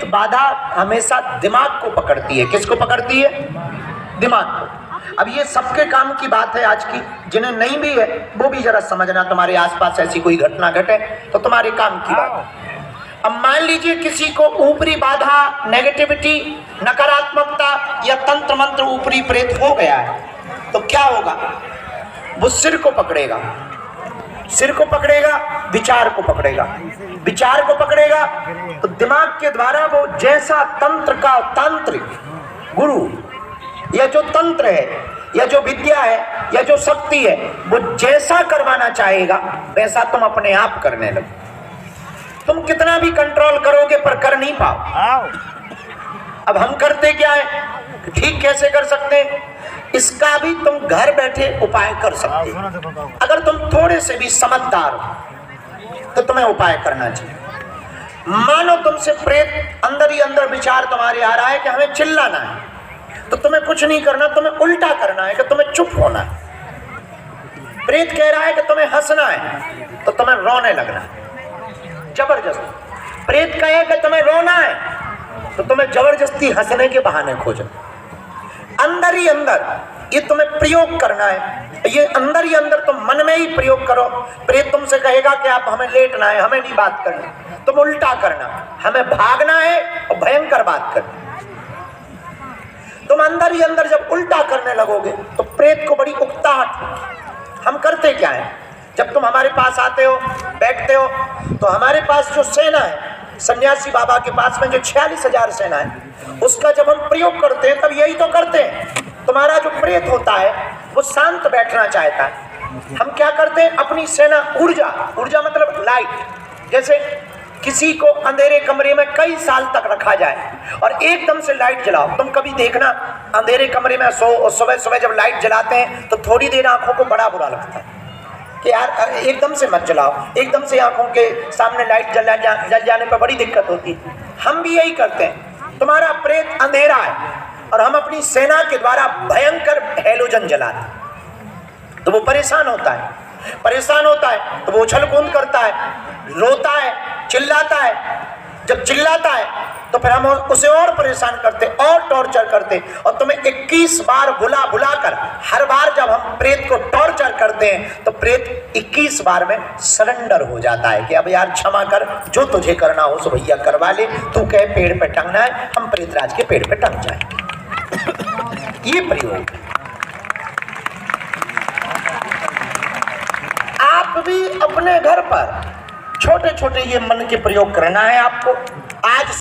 प्रेत बाधा हमेशा दिमाग को पकड़ती है। किसको पकड़ती है? दिमाग को। अब ये सबके काम की बात है आज की, जिन्हें नहीं भी है वो भी जरा समझना, तुम्हारे आसपास ऐसी कोई घटना घटे तो तुम्हारे काम की बात है। अब मान लीजिए किसी को ऊपरी बाधा, नेगेटिविटी, नकारात्मकता या तंत्र मंत्र ऊपरी प्रेत हो गया है, तो क्या होगा? वो सिर को पकड़ेगा, सिर को पकड़ेगा, विचार को पकड़ेगा, विचार को पकड़ेगा तो दिमाग के द्वारा वो जैसा तंत्र का तांत्रिक गुरु या जो तंत्र है या जो विद्या है या जो शक्ति है वो जैसा करवाना चाहेगा वैसा तुम अपने आप करने लगो। तुम कितना भी कंट्रोल करोगे पर कर नहीं पाओ। अब हम करते क्या है, ठीक कैसे कर सकते हैं, इसका भी तुम घर बैठे उपाय कर सकते हो। अगर तुम थोड़े से भी समझदार हो तो तुम्हें उपाय करना चाहिए। मानो तुमसे प्रेत अंदर ही अंदर विचार तुम्हारे आ रहा है कि हमें चिल्लाना है, तो तुम्हें कुछ नहीं करना, तुम्हें उल्टा करना है कि तुम्हें चुप होना है। प्रेत कह रहा है कि तुम्हें हंसना है तो तुम्हें रोने लगना है जबरदस्ती। प्रेत कहे कि तुम्हें रोना है तो तुम्हें जबरदस्ती हंसने के बहाने खोजो। अंदर ही अंदर ये तुम्हें प्रयोग करना है, ये अंदर ही अंदर तुम मन में ही प्रयोग करो। प्रेत तुमसे कहेगा कि आप हमें लेटना है, हमें नहीं बात करनी, तुम उल्टा करना, हमें भागना है और भयंकर बात करनी। तुम अंदर ही अंदर जब उल्टा करने लगोगे तो प्रेत को बड़ी उकताहट। हम करते क्या है, जब तुम हमारे पास आते हो, बैठते हो, तो हमारे पास जो सेना है, सन्यासी बाबा के पास में जो 46,000 सेना है, उसका जब हम प्रयोग करते हैं तब यही तो करते हैं। तुम्हारा जो प्रेत होता है वो शांत बैठना चाहता है। हम क्या करते हैं, अपनी सेना ऊर्जा, ऊर्जा मतलब लाइट, जैसे किसी को अंधेरे कमरे में कई साल तक रखा जाए और एकदम से लाइट जलाओ। तुम कभी देखना अंधेरे कमरे में सो और सुबह सुबह जब लाइट जलाते हैं तो थोड़ी देर आंखों को बड़ा बुरा लगता है कि यार एकदम से मत जलाओ, एकदम से आंखों के सामने लाइट जल जाने पर बड़ी दिक्कत होती है। हम भी यही करते हैं। तुम्हारा प्रेत अंधेरा है और हम अपनी सेना के द्वारा भयंकर हैलोजन जलाते हैं तो वो परेशान होता है, परेशान होता है तो वो उछल कूद करता है, रोता है, चिल्लाता है। जब चिल्लाता है तो फिर हम उसे और परेशान करते, और टॉर्चर करते और तुम्हें 21 बार बुला बुला कर, हर बार जब हम प्रेत को टॉर्चर करते हैं तो प्रेत 21 बार में सरेंडर हो जाता है कि अब यार क्षमा कर, जो तुझे करना हो सो भैया करवा ले, तू कहे पेड़ पे टंगना है, हम प्रेतराज के पेड़ पे टंग जाए। ये प्रयोग आप भी अपने घर पर छोटे छोटे ये मन के प्रयोग करना है आपको। आज